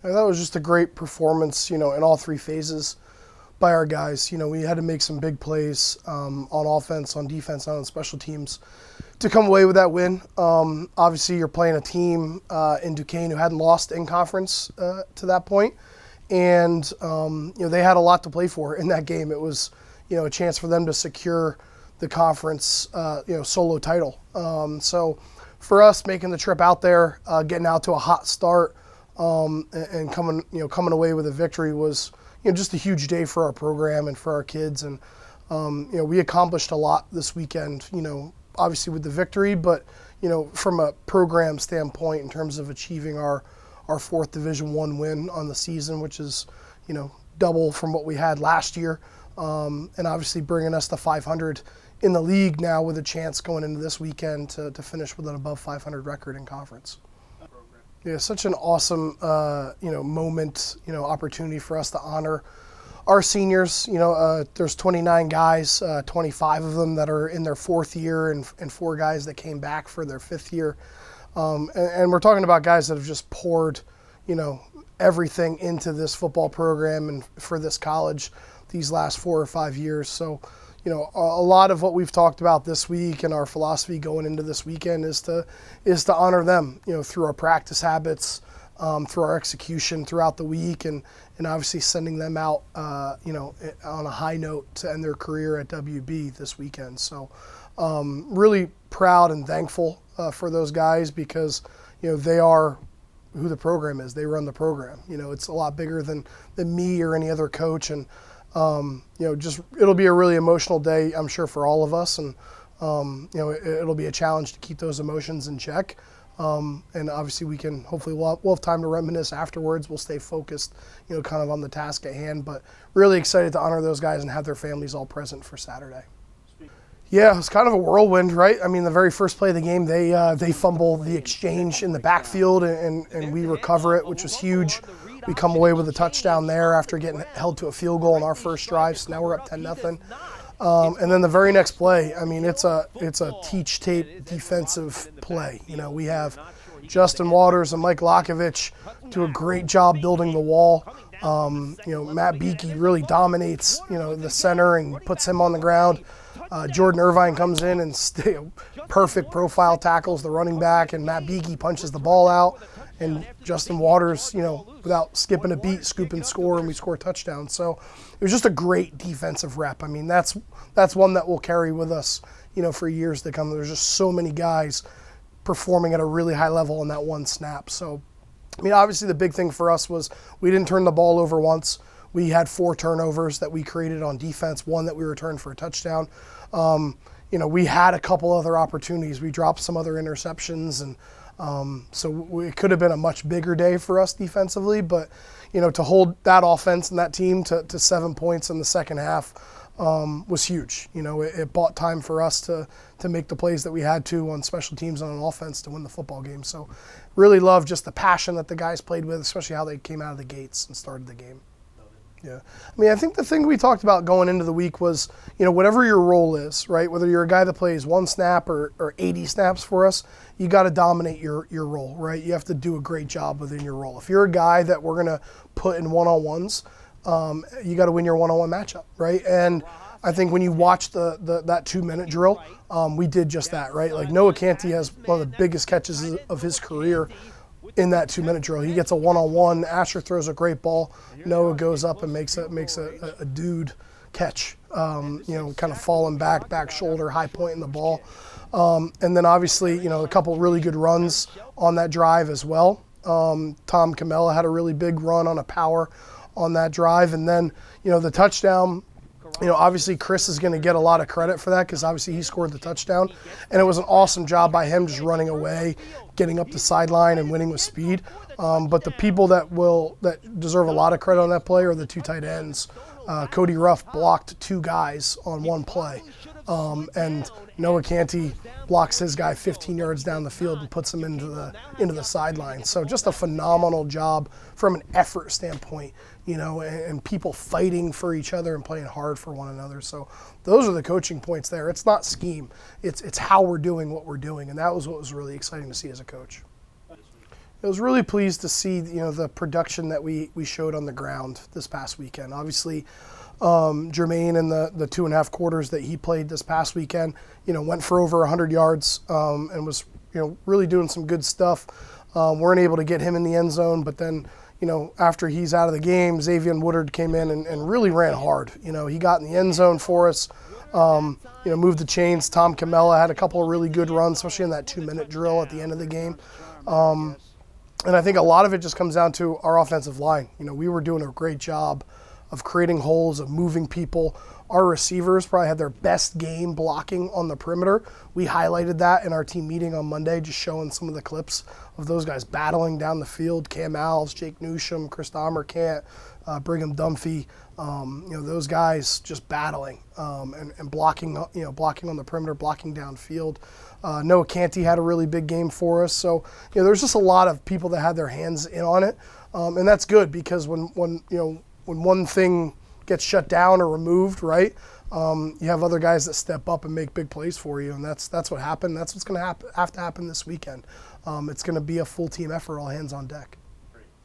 That was just a great performance, in all three phases by our guys. We had to make some big plays on offense, on defense, and on special teams to come away with that win. Obviously, you're playing a team in Duquesne who hadn't lost in conference to that point. And, they had a lot to play for in that game. It was, a chance for them to secure the conference, solo title. So for us, making the trip out there, getting out to a hot start, and coming away with a victory was, just a huge day for our program and for our kids. And, we accomplished a lot this weekend, obviously with the victory, but, from a program standpoint in terms of achieving our fourth Division I win on the season, which is, double from what we had last year. And obviously bringing us to 500 in the league now with a chance going into this weekend to finish with an above 500 record in conference. Yeah, such an awesome, moment, opportunity for us to honor our seniors. There's 29 guys, 25 of them that are in their fourth year and 4 guys that came back for their fifth year. And we're talking about guys that have just poured, everything into this football program and for this college these last 4 or 5 years. So, a lot of what we've talked about this week and our philosophy going into this weekend is to honor them, through our practice habits, through our execution throughout the week, and obviously sending them out, on a high note to end their career at WB this weekend. So, really proud and thankful for those guys because, they are who the program is. They run the program. It's a lot bigger than me or any other coach, and just it'll be a really emotional day, I'm sure, for all of us, and it'll be a challenge to keep those emotions in check. And obviously we'll have time to reminisce afterwards. We'll stay focused, kind of on the task at hand, but really excited to honor those guys and have their families all present for Saturday. Yeah, it's kind of a whirlwind, right? I mean, the very first play of the game, they fumble the exchange in the backfield, and we recover it, which was huge. We come away with a touchdown there after getting held to a field goal on our first drive, so now we're up 10-0. And then the very next play, I mean, it's a teach tape defensive play. We have Justin Waters and Mike Lakovich do a great job building the wall. Matt Beakey really dominates, the center and puts him on the ground. Jordan Irvine comes in and perfect profile tackles the running back, and Matt Beakey punches the ball out. And Justin Waters, without skipping a beat, scoop and score, and we score a touchdown. So it was just a great defensive rep. I mean, that's one that we'll carry with us, for years to come. There's just so many guys performing at a really high level on that one snap. So, I mean, obviously the big thing for us was we didn't turn the ball over once. We had 4 turnovers that we created on defense, 1 that we returned for a touchdown. We had a couple other opportunities. We dropped some other interceptions, and so it could have been a much bigger day for us defensively, but, to hold that offense and that team to 7 points in the second half was huge. It bought time for us to make the plays that we had to on special teams and on offense to win the football game. So really love just the passion that the guys played with, especially how they came out of the gates and started the game. Yeah. I mean, I think the thing we talked about going into the week was, whatever your role is, right? Whether you're a guy that plays 1 snap or 80 snaps for us, you got to dominate your role, right? You have to do a great job within your role. If you're a guy that we're going to put in one-on-ones, you got to win your one-on-one matchup, right? And I think when you watch that 2-minute drill, we did just that, right? Like Noah Canty has one of the biggest catches of his career in that 2-minute drill. He gets a one-on-one. Asher throws a great ball. Noah goes up and makes a dude catch, kind of falling back shoulder, high point in the ball. And then obviously, a couple really good runs on that drive as well. Tom Camella had a really big run on a power on that drive. And then, the touchdown, obviously Chris is going to get a lot of credit for that because obviously he scored the touchdown. And it was an awesome job by him just running away, getting up the sideline and winning with speed. But the people that deserve a lot of credit on that play are the 2 tight ends. Cody Ruff blocked 2 guys on 1 play. And Noah Canty blocks his guy 15 yards down the field and puts him into the sideline. So just a phenomenal job from an effort standpoint, and people fighting for each other and playing hard for one another. So those are the coaching points there. It's not scheme. It's how we're doing what we're doing, and that was what was really exciting to see as a coach. I was really pleased to see the production that we showed on the ground this past weekend. Obviously, Jermaine in the 2.5 quarters that he played this past weekend, went for over 100 yards and was really doing some good stuff. Weren't able to get him in the end zone, but then after he's out of the game, Xavier Woodard came in and really ran hard. He got in the end zone for us. Moved the chains. Tom Camella had a couple of really good runs, especially in that 2-minute drill at the end of the game. And I think a lot of it just comes down to our offensive line. We were doing a great job of creating holes, of moving people. Our receivers probably had their best game blocking on the perimeter. We highlighted that in our team meeting on Monday, just showing some of the clips of those guys battling down the field. Cam Alves, Jake Newsham, Chris Dahmer-Cant, Brigham Dunphy, those guys just battling and blocking, blocking on the perimeter, blocking downfield. Noah Canty had a really big game for us. So, there's just a lot of people that had their hands in on it. And that's good because when one thing gets shut down or removed, right, you have other guys that step up and make big plays for you. And that's what happened. That's what's going to have to happen this weekend. It's going to be a full team effort, all hands on deck.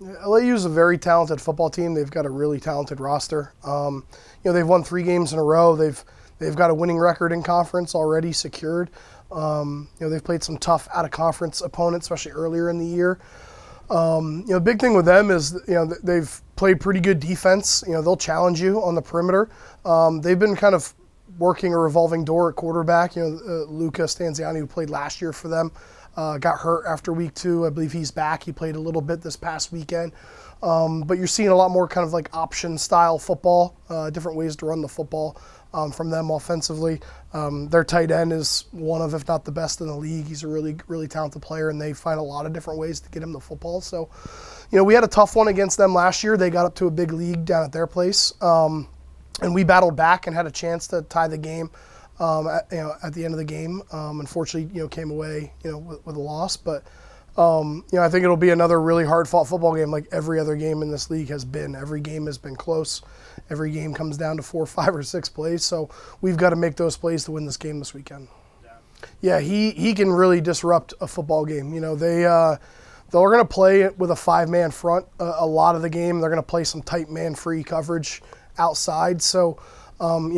LAU is a very talented football team. They've got a really talented roster. They've won 3 games in a row. They've got a winning record in conference already secured. They've played some tough out-of-conference opponents, especially earlier in the year. The big thing with them is, they've played pretty good defense. They'll challenge you on the perimeter. They've been kind of working a revolving door at quarterback. Luca Stanziani, who played last year for them, got hurt after week 2. I believe he's back. He played a little bit this past weekend. But you're seeing a lot more kind of like option-style football, different ways to run the football from them offensively. Their tight end is one of, if not the best in the league. He's a really, really talented player, and they find a lot of different ways to get him the football. So, we had a tough one against them last year. They got up to a big lead down at their place, and we battled back and had a chance to tie the game at the end of the game. Unfortunately, came away with a loss, but I think it'll be another really hard-fought football game like every other game in this league has been. Every game has been close. Every game comes down to 4, 5, or 6 plays, so we've got to make those plays to win this game this weekend. Yeah, he can really disrupt a football game. They're going to play with a 5-man front a lot of the game. They're going to play some tight man-free coverage outside, so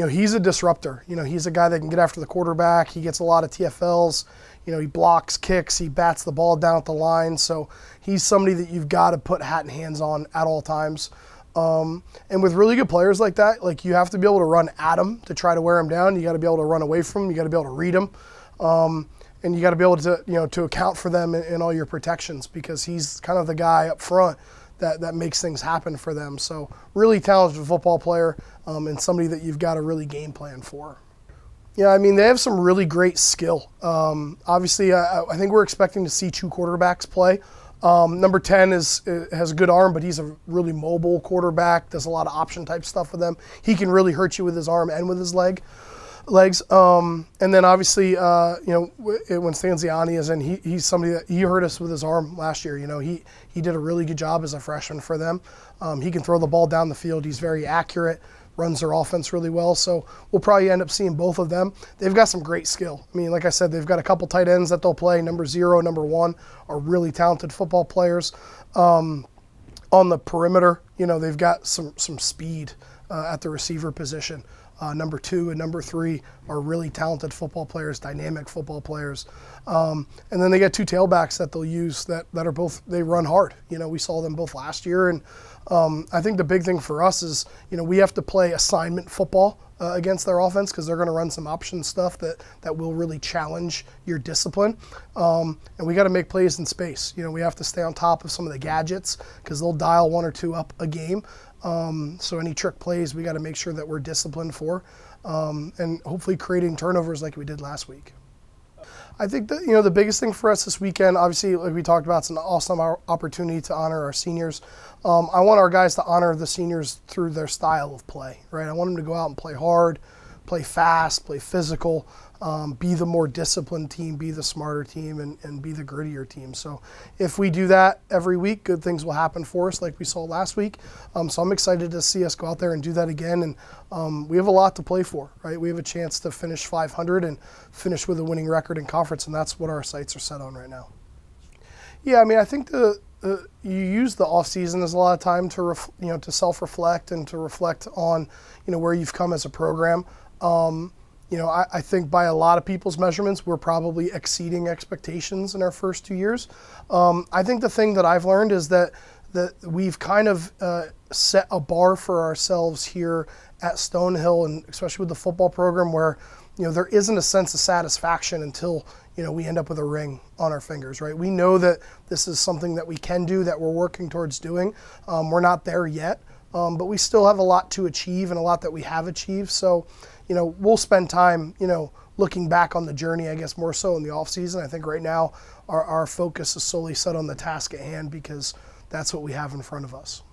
he's a disruptor. He's a guy that can get after the quarterback. He gets a lot of TFLs. He blocks, kicks, he bats the ball down at the line. So he's somebody that you've got to put hat and hands on at all times. And with really good players like that, you have to be able to run at him to try to wear him down. You got to be able to run away from him. You got to be able to read him. And you got to be able to, to account for them in all your protections, because he's kind of the guy up front that makes things happen for them. So really talented football player and somebody that you've got to really game plan for. Yeah, they have some really great skill. Obviously, I think we're expecting to see 2 quarterbacks play. Number 10 has a good arm, but he's a really mobile quarterback, does a lot of option type stuff with them. He can really hurt you with his arm and with his legs. And then obviously, when Stanziani is in, he's somebody that he hurt us with his arm last year. He did a really good job as a freshman for them. He can throw the ball down the field. He's very accurate, runs their offense really well. So we'll probably end up seeing both of them. They've got some great skill. Like I said, they've got a couple tight ends that they'll play. Number 0, number 1 are really talented football players. On the perimeter, they've got some speed at the receiver position. Number 2 and number 3 are really talented football players, dynamic football players. And then they get 2 tailbacks that they'll use that are both, they run hard. We saw them both last year. And I think the big thing for us is, we have to play assignment football against their offense, because they're going to run some option stuff that will really challenge your discipline. And we got to make plays in space. We have to stay on top of some of the gadgets, because they'll dial 1 or 2 up a game. So any trick plays, we got to make sure that we're disciplined for, and hopefully creating turnovers like we did last week. I think that, the biggest thing for us this weekend, obviously, like we talked about, it's an awesome opportunity to honor our seniors. I want our guys to honor the seniors through their style of play, right? I want them to go out and play hard, play fast, play physical, be the more disciplined team, be the smarter team, and be the grittier team. So if we do that every week, good things will happen for us like we saw last week. So I'm excited to see us go out there and do that again. And we have a lot to play for, right? We have a chance to finish 500 and finish with a winning record in conference, and that's what our sights are set on right now. Yeah, I think you use the off season as a lot of time to to self-reflect and to reflect on where you've come as a program. I think by a lot of people's measurements, we're probably exceeding expectations in our first 2 years. I think the thing that I've learned is that we've kind of set a bar for ourselves here at Stonehill, and especially with the football program, where there isn't a sense of satisfaction until we end up with a ring on our fingers, right? We know that this is something that we can do, that we're working towards doing. We're not there yet, but we still have a lot to achieve and a lot that we have achieved. So, we'll spend time, looking back on the journey, I guess more so in the off season. I think right now our focus is solely set on the task at hand because that's what we have in front of us.